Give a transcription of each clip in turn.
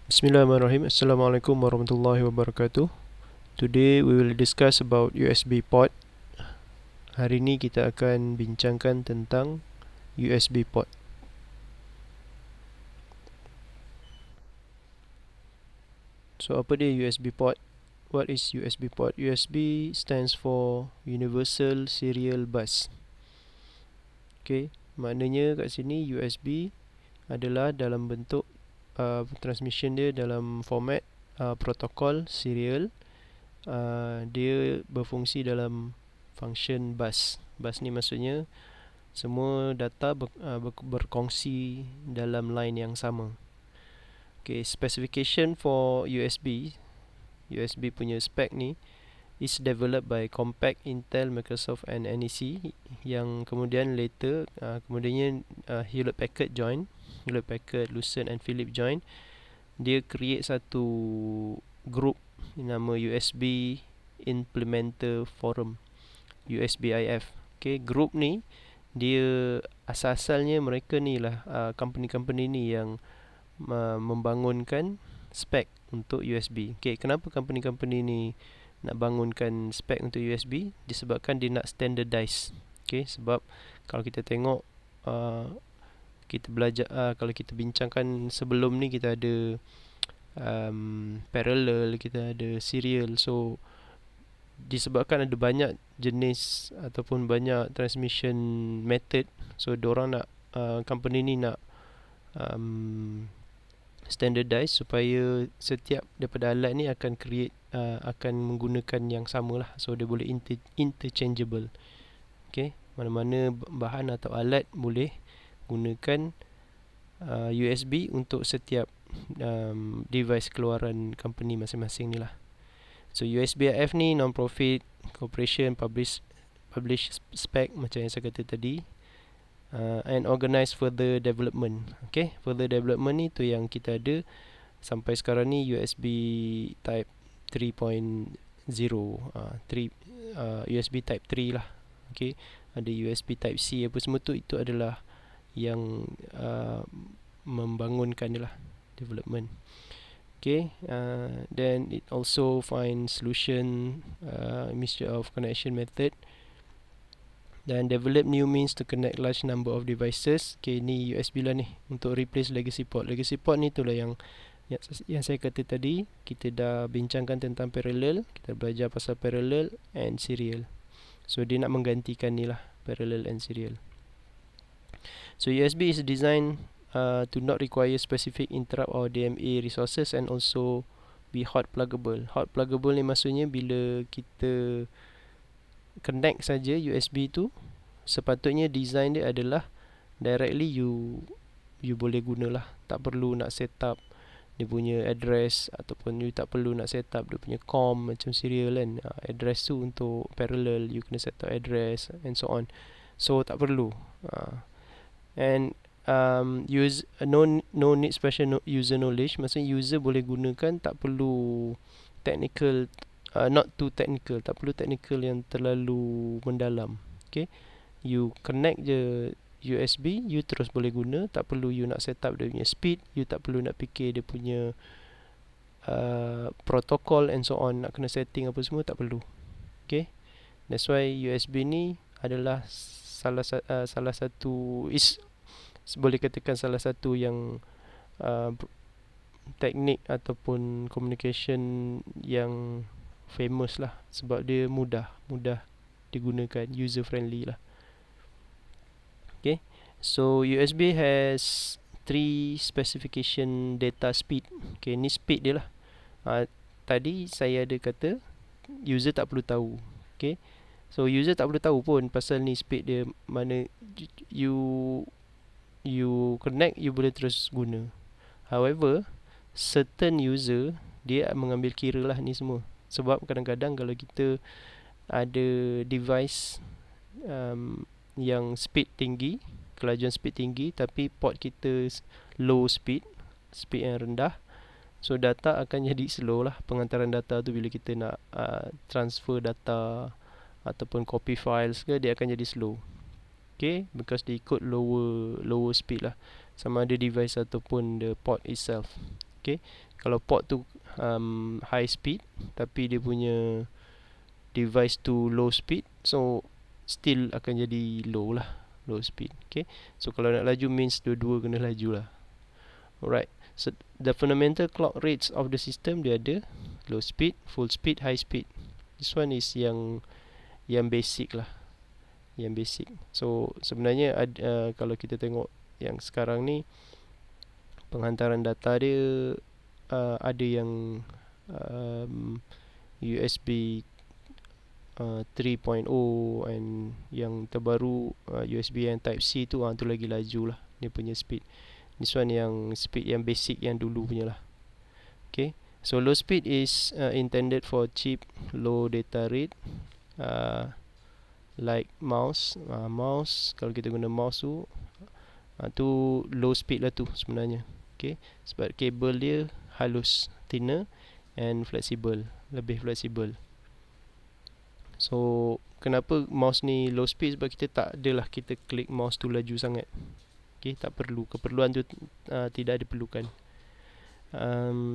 Bismillahirrahmanirrahim. Assalamualaikum warahmatullahi wabarakatuh. Today we will discuss about USB port. Hari ini kita akan bincangkan tentang USB port. So apa dia USB port? What is USB port? USB stands for Universal Serial Bus. Okay, maknanya kat sini USB adalah dalam bentuk transmission dia dalam format protokol serial. Dia berfungsi dalam function bus. Bus ni maksudnya semua data berkongsi dalam line yang sama. Okay, specification for USB punya spec ni is developed by Compaq, Intel, Microsoft and NEC, yang kemudian later kemudiannya Hewlett Packard join, Hewlett Packard, Lucent and Philips join. Dia create satu group nama USB Implementer Forum, USBIF. Okay, group ni dia asal-asalnya mereka ni lah company-company ni yang membangunkan spek untuk USB. Okay, kenapa company-company ni nak bangunkan spek untuk USB? Disebabkan dia nak standardize. Okay, sebab kalau kita tengok kita belajar kalau kita bincangkan sebelum ni, kita ada parallel, kita ada serial. So disebabkan ada banyak jenis ataupun banyak transmission method, so diorang nak company ni nak standardize supaya setiap daripada alat ni akan create akan menggunakan yang sama lah. So dia boleh interchangeable. Okay, mana-mana bahan atau alat boleh gunakan USB untuk setiap device keluaran company masing-masing ni lah. So USBIF ni non-profit corporation, publish spec macam yang saya kata tadi, and organize further development. Okay, further development ni tu yang kita ada sampai sekarang ni USB type 3.0, USB type 3 lah. Okay, ada USB type C apa semua tu, itu adalah yang membangunkan lah development. Okay, then it also find solution mixture of connection method dan develop new means to connect large number of devices. Okay, ni USB lah ni untuk replace legacy port. Legacy port ni itulah yang saya kata tadi. Kita dah bincangkan tentang parallel, kita belajar pasal parallel and serial. So dia nak menggantikan ni lah, parallel and serial. So USB is designed to not require specific interrupt or DMA resources and also be hot pluggable. Hot pluggable ni maksudnya bila kita connect saja USB tu, sepatutnya design dia adalah directly you boleh gunalah. Tak perlu nak set up dia punya address, ataupun you tak perlu nak set up dia punya COM macam serial kan. Address tu untuk parallel you kena set up address and so on. So tak perlu. And no need special user knowledge. Maksudnya user boleh gunakan, tak perlu technical, not too technical, tak perlu technical yang terlalu mendalam. Okay, you connect je USB, you terus boleh guna. Tak perlu you nak set up dia punya speed, you tak perlu nak fikir dia punya protocol and so on, nak kena setting apa semua, tak perlu. Okay, that's why USB ni adalah salah satu boleh katakan salah satu yang teknik ataupun communication yang famous lah, sebab dia mudah digunakan, user friendly lah. Okay, so USB has 3 specification data speed. Okay, ni speed dia lah. Tadi saya ada kata user tak perlu tahu. Okay, so user tak perlu tahu pun pasal ni speed dia, mana you connect, you boleh terus guna. However, certain user dia mengambil kira lah ni semua. Sebab kadang-kadang kalau kita ada device yang speed tinggi, kelajuan speed tinggi, tapi port kita low speed yang rendah, so data akan jadi slow lah. Pengantaran data tu bila kita nak transfer data ataupun copy files ke, dia akan jadi slow. Okay, because dia ikut lower speed lah, sama ada device ataupun the port itself. Okay, kalau port tu high speed tapi dia punya device tu low speed, so still akan jadi low lah, low speed. Okay, so kalau nak laju means dua-dua kena laju lah. Alright, so the fundamental clock rates of the system dia ada low speed, full speed, high speed. This one is yang basic lah, yang basic. So sebenarnya kalau kita tengok yang sekarang ni, penghantaran data dia ada yang USB 3.0 and yang terbaru USB yang Type C tu lagi laju lah dia punya speed. This one yang speed yang basic yang dulu punya lah. Okay, so low speed is intended for cheap low data rate, like mouse. Mouse, kalau kita guna mouse tu low speed lah tu sebenarnya. Okay, sebab kabel dia halus, thinner and flexible, lebih flexible. So kenapa mouse ni low speed? Sebab kita tak adalah kita klik mouse tu laju sangat. Okay, tak perlu, keperluan tu tidak diperlukan.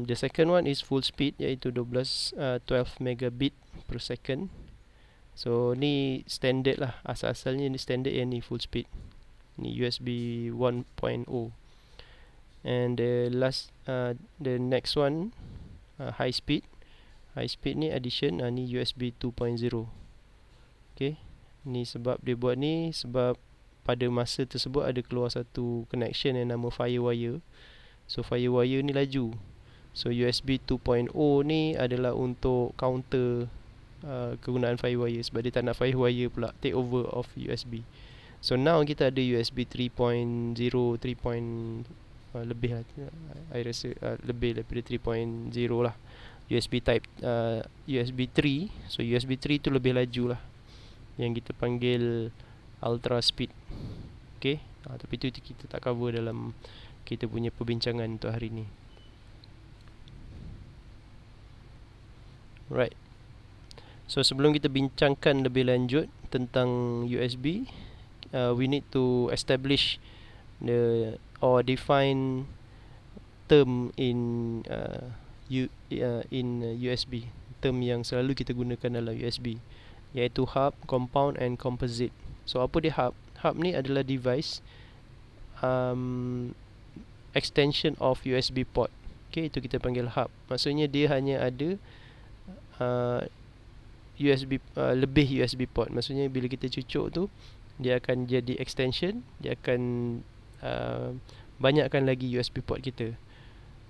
The second one is full speed, iaitu 12 megabit per second. So ni standard lah, asal-asalnya ni standard yang ni full speed. Ni USB 1.0. And the next one high speed. High speed ni addition, ni USB 2.0. Okay, ni sebab dia buat ni sebab pada masa tersebut ada keluar satu connection yang nama Firewire. So Firewire ni laju. So USB 2.0 ni adalah untuk counter kegunaan Firewire, sebab dia tak nak Firewire pula take over of USB. So now kita ada USB 3.0, lebih lah, I rasa lebih daripada 3.0 lah. USB type USB 3. So USB 3 tu lebih laju lah, yang kita panggil ultra speed. Okay, tapi tu kita tak cover dalam kita punya perbincangan untuk hari ni. Right, so sebelum kita bincangkan lebih lanjut tentang USB, we need to establish or define term in USB, term yang selalu kita gunakan dalam USB, iaitu hub, compound and composite. So apa dia hub? Hub ni adalah device extension of USB port. Okay, itu kita panggil hub. Maksudnya dia hanya ada USB lebih USB port. Maksudnya bila kita cucuk tu, dia akan jadi extension, dia akan banyakkan lagi USB port kita.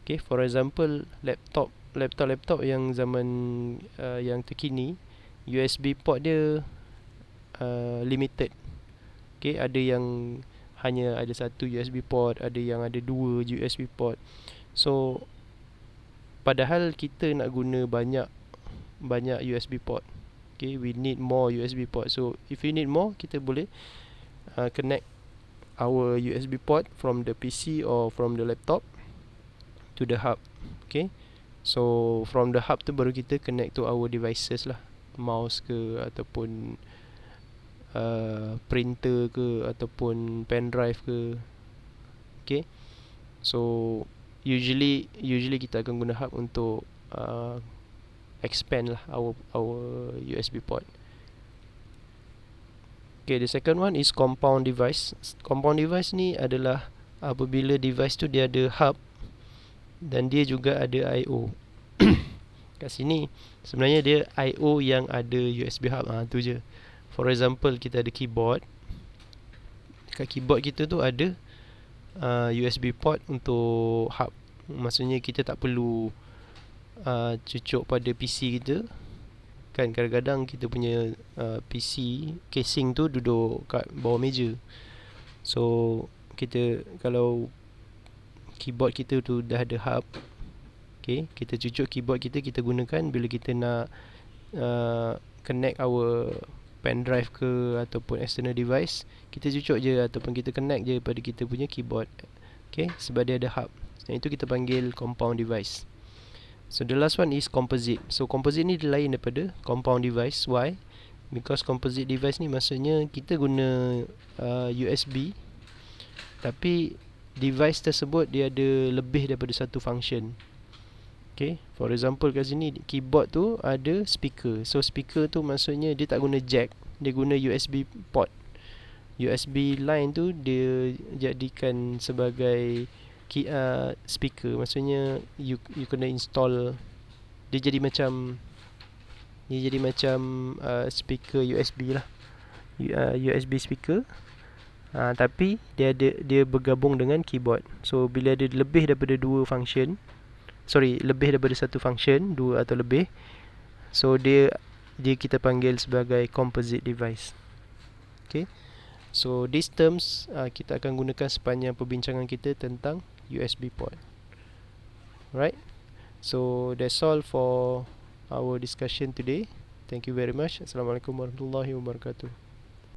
Okay, for example, laptop yang zaman yang terkini, USB port dia limited. Okay, ada yang hanya ada satu USB port, ada yang ada dua USB port. So padahal kita nak guna banyak USB port. Okay, we need more USB port. So if we need more, kita boleh connect our USB port from the PC or from the laptop to the hub. Okay, so from the hub tu baru kita connect to our devices lah, mouse ke ataupun printer ke ataupun pen drive ke. Okay, so usually kita akan guna hub untuk expand lah our USB port. Okay, the second one is compound device. Compound device ni adalah apabila device tu dia ada hub dan dia juga ada I/O. Kat sini sebenarnya dia I/O yang ada USB hub, tu je. For example, kita ada keyboard. Kat keyboard kita tu ada USB port untuk hub. Maksudnya kita tak perlu cucuk pada PC kita. Kan kadang-kadang kita punya PC casing tu duduk kat bawah meja. So kita kalau keyboard kita tu dah ada hub, okay, kita cucuk keyboard kita gunakan bila kita nak connect our pen drive ke ataupun external device, kita cucuk je ataupun kita connect je pada kita punya keyboard. Okay, sebab dia ada hub. Yang itu kita panggil compound device. So the last one is composite. So composite ni lain daripada compound device. Why? Because composite device ni maksudnya kita guna USB, tapi device tersebut dia ada lebih daripada satu function. Okay, for example kat sini keyboard tu ada speaker. So speaker tu maksudnya dia tak guna jack, dia guna USB port. USB line tu dia jadikan sebagai speaker. Maksudnya you kena install, dia jadi macam speaker USB lah. USB speaker. Tapi dia bergabung dengan keyboard. So bila ada lebih daripada lebih daripada satu function, dua atau lebih, so dia kita panggil sebagai composite device. Okay. So these terms kita akan gunakan sepanjang perbincangan kita tentang USB port. Right. So that's all for our discussion today. Thank you very much. Assalamualaikum warahmatullahi wabarakatuh.